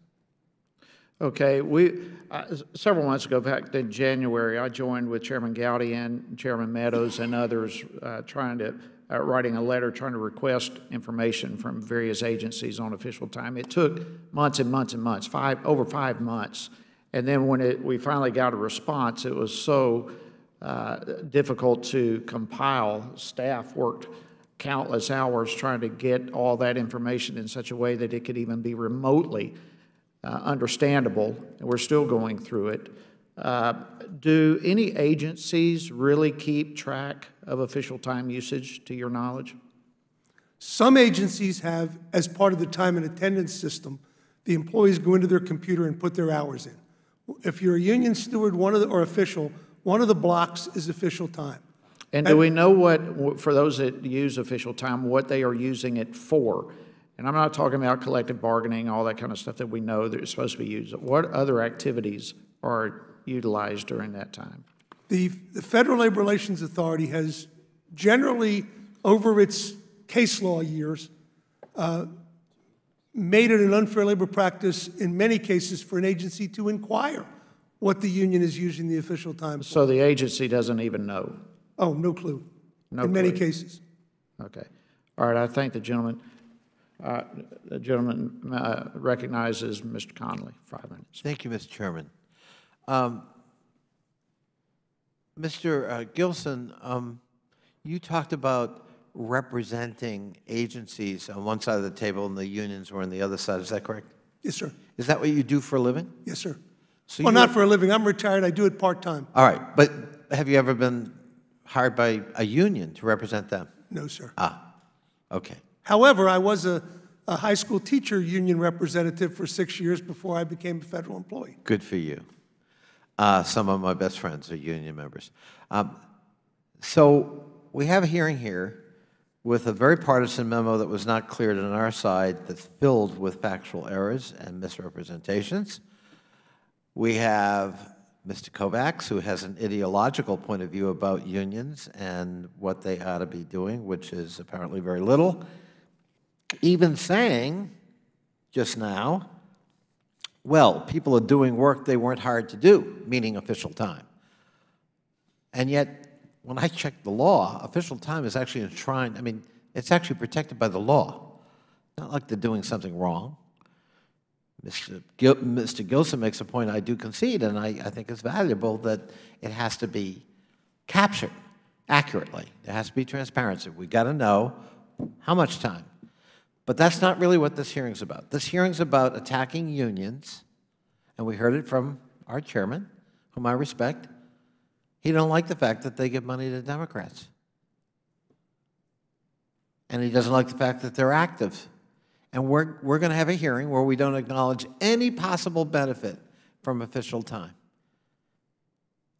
Okay, several months ago, back in January, I joined with Chairman Gowdy and Chairman Meadows and others writing a letter trying to request information from various agencies on official time. It took months and months and months, over 5 months. And then when we finally got a response, it was so difficult to compile. Staff worked countless hours trying to get all that information in such a way that it could even be remotely understandable, and we're still going through it. Do any agencies really keep track of official time usage, to your knowledge? Some agencies have, as part of the time and attendance system, the employees go into their computer and put their hours in. If you're a union steward or official, one of the blocks is official time. And do we know for those that use official time, what they are using it for? And I'm not talking about collective bargaining, all that kind of stuff that we know that is supposed to be used. What other activities are utilized during that time? The Federal Labor Relations Authority has generally, over its case law years, made it an unfair labor practice in many cases for an agency to inquire what the union is using the official time for. So the agency doesn't even know? Oh, no clue. No in clue. many cases. Okay. All right, I thank the gentleman. The gentleman recognizes Mr. Connolly, 5 minutes. Thank you, Mr. Chairman. Mr. Gilson, You talked about representing agencies on one side of the table and the unions were on the other side. Is that correct? Yes, sir. Is that what you do for a living? Yes, sir. So Well, you- not for a living. I'm retired. I do it part-time. All right, but have you ever been hired by a union to represent them? No, sir. Ah, okay. However, I was a high school teacher union representative for 6 years before I became a federal employee. Good for you. Some of my best friends are union members. So we have a hearing here with a very partisan memo that was not cleared on our side, that's filled with factual errors and misrepresentations. We have Mr. Kovacs, who has an ideological point of view about unions and what they ought to be doing, which is apparently very little. Even saying just now, well, people are doing work they weren't hired to do, meaning official time. And yet, when I checked the law, official time is actually enshrined, I mean, it's actually protected by the law. Not like they're doing something wrong. Mr. Gilson makes a point I do concede, and I think it's valuable, that it has to be captured accurately. There has to be transparency. We got to know how much time. But that's not really what this hearing's about. This hearing's about attacking unions, and we heard it from our chairman, whom I respect. He don't like the fact that they give money to Democrats. And he doesn't like the fact that they're active. And we're going to have a hearing where we don't acknowledge any possible benefit from official time.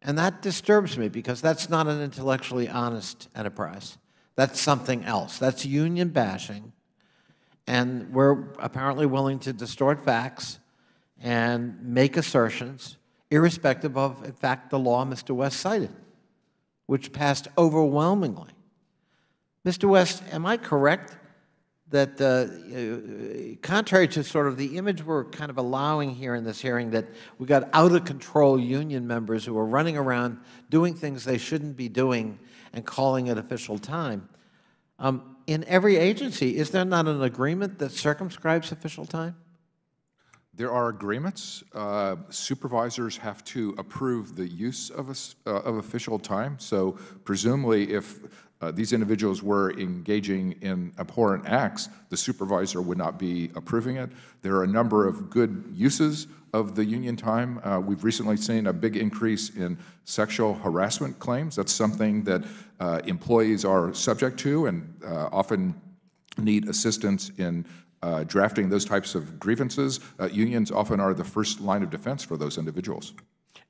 And that disturbs me, because that's not an intellectually honest enterprise. That's something else. That's union bashing. And we're apparently willing to distort facts and make assertions irrespective of, in fact, the law Mr. West cited, which passed overwhelmingly. Mr. West, am I correct that contrary to sort of the image we're kind of allowing here in this hearing, that we got out-of-control union members who are running around doing things they shouldn't be doing and calling it official time, in every agency, is there not an agreement that circumscribes official time? There are agreements. Supervisors have to approve the use of official time. So presumably, if these individuals were engaging in abhorrent acts, the supervisor would not be approving it. There are a number of good uses of the union time. We've recently seen a big increase in sexual harassment claims. That's something that employees are subject to and often need assistance in drafting those types of grievances. Unions often are the first line of defense for those individuals.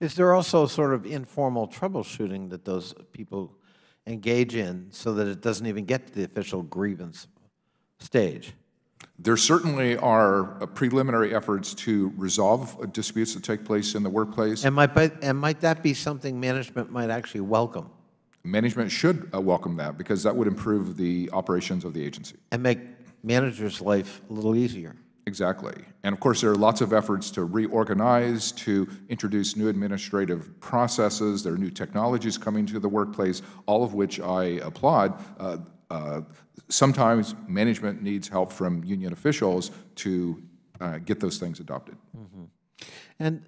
Is there also sort of informal troubleshooting that those people engage in so that it doesn't even get to the official grievance stage? There certainly are preliminary efforts to resolve disputes that take place in the workplace. And might that be something management might actually welcome? Management should welcome that, because that would improve the operations of the agency. And make managers' life a little easier. Exactly. And of course, there are lots of efforts to reorganize, to introduce new administrative processes. There are new technologies coming to the workplace, all of which I applaud. Sometimes management needs help from union officials to get those things adopted. Mm-hmm. And,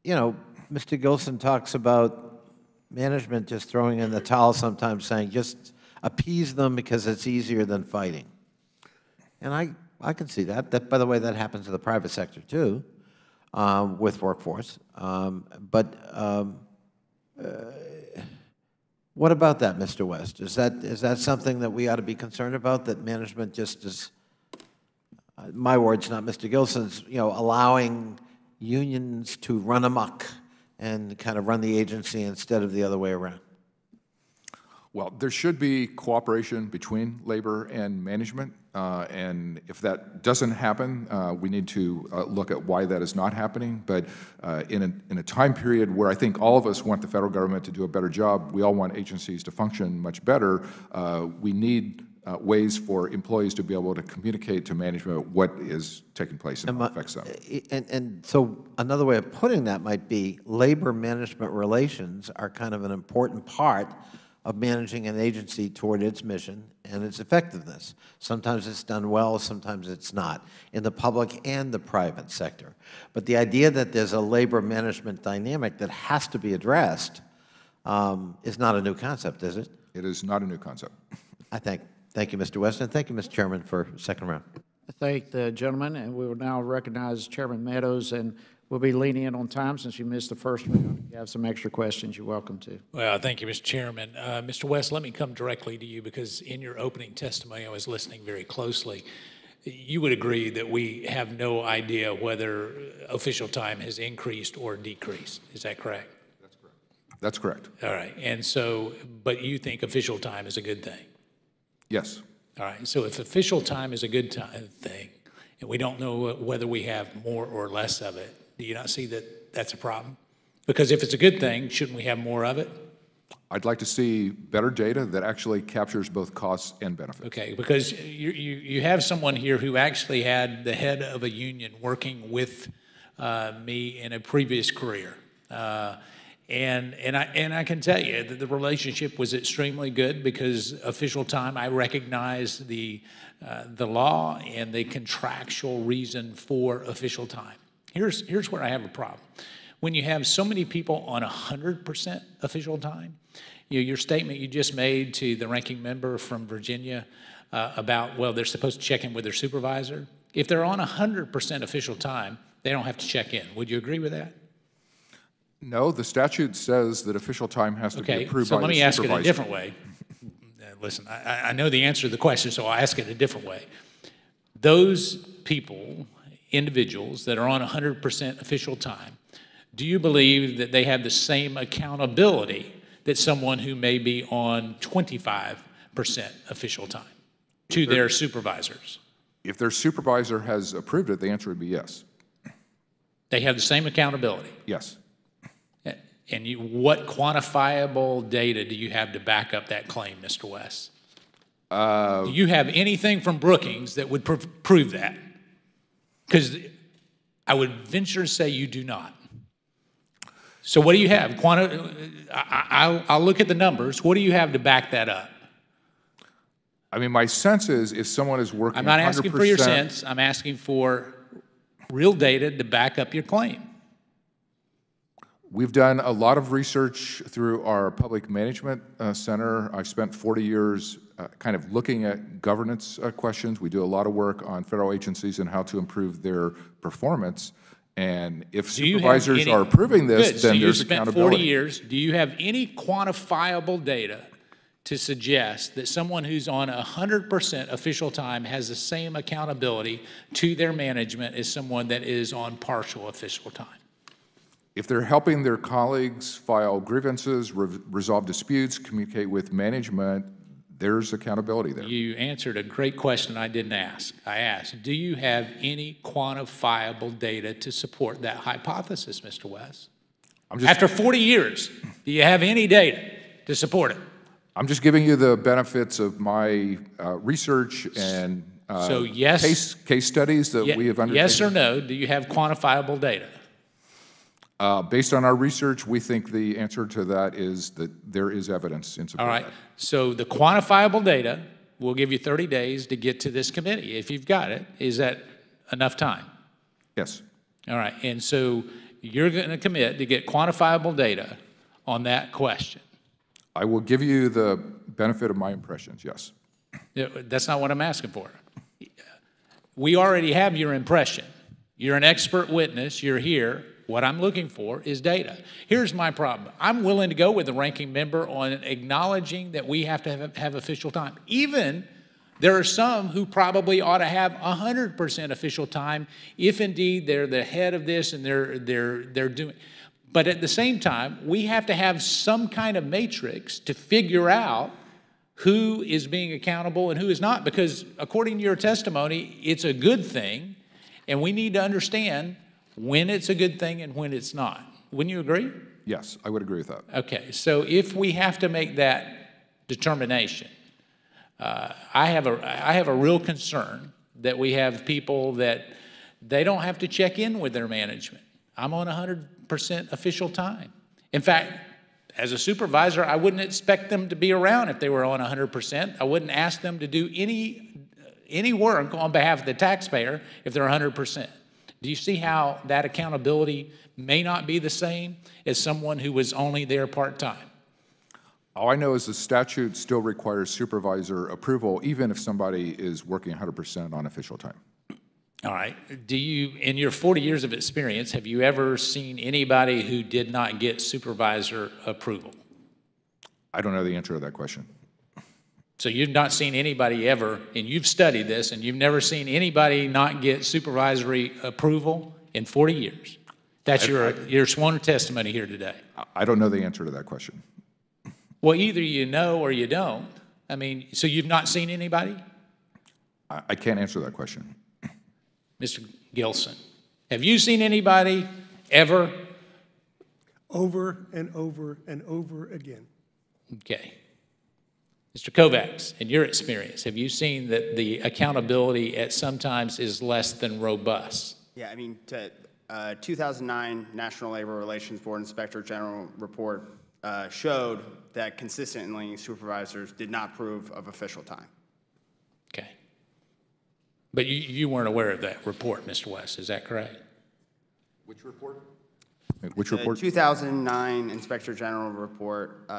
you know, Mr. Gilson talks about management just throwing in the towel sometimes, saying just appease them because it's easier than fighting. And I can see that. That, by the way, that happens in the private sector too, with workforce. What about that, Mr. West? Is that something that we ought to be concerned about? That management just is, my words, not Mr. Gilson's, you know, allowing unions to run amok and kind of run the agency instead of the other way around? Well, there should be cooperation between labor and management, and if that doesn't happen, we need to look at why that is not happening. But in a time period where I think all of us want the federal government to do a better job, we all want agencies to function much better, we need ways for employees to be able to communicate to management what is taking place and how it affects them. And so another way of putting that might be labor-management relations are kind of an important part of managing an agency toward its mission and its effectiveness. Sometimes it's done well, sometimes it's not, in the public and the private sector. But the idea that there's a labor management dynamic that has to be addressed is not a new concept, is it? It is not a new concept. Thank you, Mr. Weston. Thank you, Mr. Chairman, for second round. I thank the gentleman, and we will now recognize Chairman Meadows, and we'll be lenient on time since you missed the first round. If you have some extra questions, you're welcome to. Well, thank you, Mr. Chairman. Mr. West, let me come directly to you because in your opening testimony, I was listening very closely. You would agree that we have no idea whether official time has increased or decreased. Is that correct? That's correct. That's correct. All right. And so, but you think official time is a good thing? Yes. All right. So if official time is a good thing, and we don't know whether we have more or less of it, do you not see that that's a problem? Because if it's a good thing, shouldn't we have more of it? I'd like to see better data that actually captures both costs and benefits. Okay, because you have someone here who actually had the head of a union working with me in a previous career. And I can tell you that the relationship was extremely good because official time, I recognized the law and the contractual reason for official time. Here's where I have a problem. When you have so many people on 100% official time, your statement you just made to the ranking member from Virginia about, well, they're supposed to check in with their supervisor. If they're on 100% official time, they don't have to check in. Would you agree with that? No, the statute says that official time has to be approved by the supervisor. So let me ask it a different way. Listen, I know the answer to the question, so I'll ask it a different way. Those people, individuals that are on 100% official time, do you believe that they have the same accountability that someone who may be on 25% official time to their supervisors? If their supervisor has approved it, the answer would be yes. They have the same accountability? Yes. And what quantifiable data do you have to back up that claim, Mr. West? Do you have anything from Brookings that would prove that? Because I would venture to say you do not. So what do you have? I'll look at the numbers. What do you have to back that up? I mean, my sense is if someone is working 100%. I'm not asking for your sense. I'm asking for real data to back up your claim. We've done a lot of research through our Public Management Center. I've spent 40 years kind of looking at governance questions. We do a lot of work on federal agencies and how to improve their performance. And if supervisors are approving this, then there's accountability. So you spent 40 years. Do you have any quantifiable data to suggest that someone who's on 100% official time has the same accountability to their management as someone that is on partial official time? If they're helping their colleagues file grievances, resolve disputes, communicate with management, there's accountability there. You answered a great question I didn't ask. I asked, do you have any quantifiable data to support that hypothesis, Mr. West? After 40 years, do you have any data to support it? I'm just giving you the benefits of my research and so yes, case studies that we have undertaken. Yes or no, do you have quantifiable data? Based on our research, we think the answer to that is that there is evidence in support of that. All right. So the quantifiable data, we'll give you 30 days to get to this committee. If you've got it, is that enough time? Yes. All right. And so you're going to commit to get quantifiable data on that question. I will give you the benefit of my impressions, yes. That's not what I'm asking for. We already have your impression. You're an expert witness. You're here. What I'm looking for is data. Here's my problem. I'm willing to go with the ranking member on acknowledging that we have to have official time. Even there are some who probably ought to have 100% official time if indeed they're the head of this and they're doing. But at the same time, we have to have some kind of matrix to figure out who is being accountable and who is not, because according to your testimony, it's a good thing, and we need to understand when it's a good thing and when it's not. Wouldn't you agree? Yes, I would agree with that. Okay, so if we have to make that determination, I have a real concern that we have people that they don't have to check in with their management. I'm on 100% official time. In fact, as a supervisor, I wouldn't expect them to be around if they were on 100%. I wouldn't ask them to do any work on behalf of the taxpayer if they're 100%. Do you see how that accountability may not be the same as someone who was only there part-time? All I know is the statute still requires supervisor approval, even if somebody is working 100% on official time. All right. Do you, in your 40 years of experience, have you ever seen anybody who did not get supervisor approval? I don't know the answer to that question. So you've not seen anybody ever, and you've studied this, and you've never seen anybody not get supervisory approval in 40 years? That's your sworn testimony here today. I don't know the answer to that question. Well, either you know or you don't. I mean, so you've not seen anybody? I can't answer that question. Mr. Gilson, have you seen anybody ever? Over and over and over again. Okay. Mr. Kovacs, in your experience, have you seen that the accountability at sometimes is less than robust? Yeah, I mean, 2009 National Labor Relations Board Inspector General report showed that consistently supervisors did not approve of official time. Okay. But you weren't aware of that report, Mr. West, is that correct? Which report? Which report? 2009 Inspector General report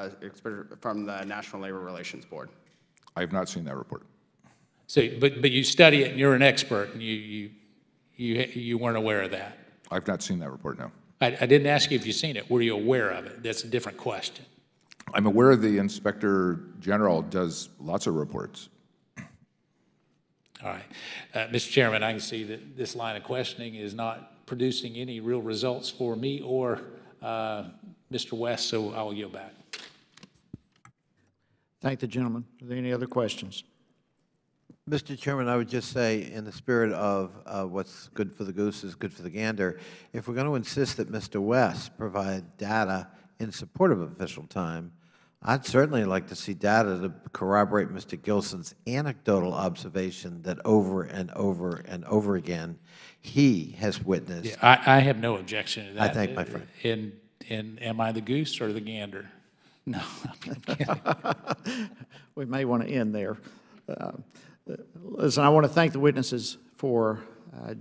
from the National Labor Relations Board. I have not seen that report. So, but you study it and you're an expert and you weren't aware of that? I've not seen that report, no. I didn't ask you if you've seen it. Were you aware of it? That's a different question. I'm aware the Inspector General does lots of reports. All right. Mr. Chairman, I can see that this line of questioning is not producing any real results for me or Mr. West, so I will yield back. Thank the gentleman. Are there any other questions? Mr. Chairman, I would just say, in the spirit of what's good for the goose is good for the gander, if we're going to insist that Mr. West provide data in support of official time, I'd certainly like to see data to corroborate Mr. Gilson's anecdotal observation that over and over and over again he has witnessed. Yeah, I have no objection to that. I thank my friend. And am I the goose or the gander? No, I'm kidding. We may want to end there. Listen, I want to thank the witnesses for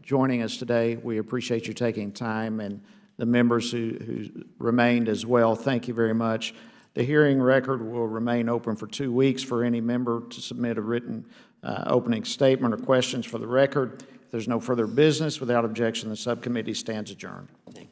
joining us today. We appreciate you taking time, and the members who remained as well. Thank you very much. The hearing record will remain open for 2 weeks for any member to submit a written opening statement or questions for the record. If there's no further business, without objection, the subcommittee stands adjourned. Thank you.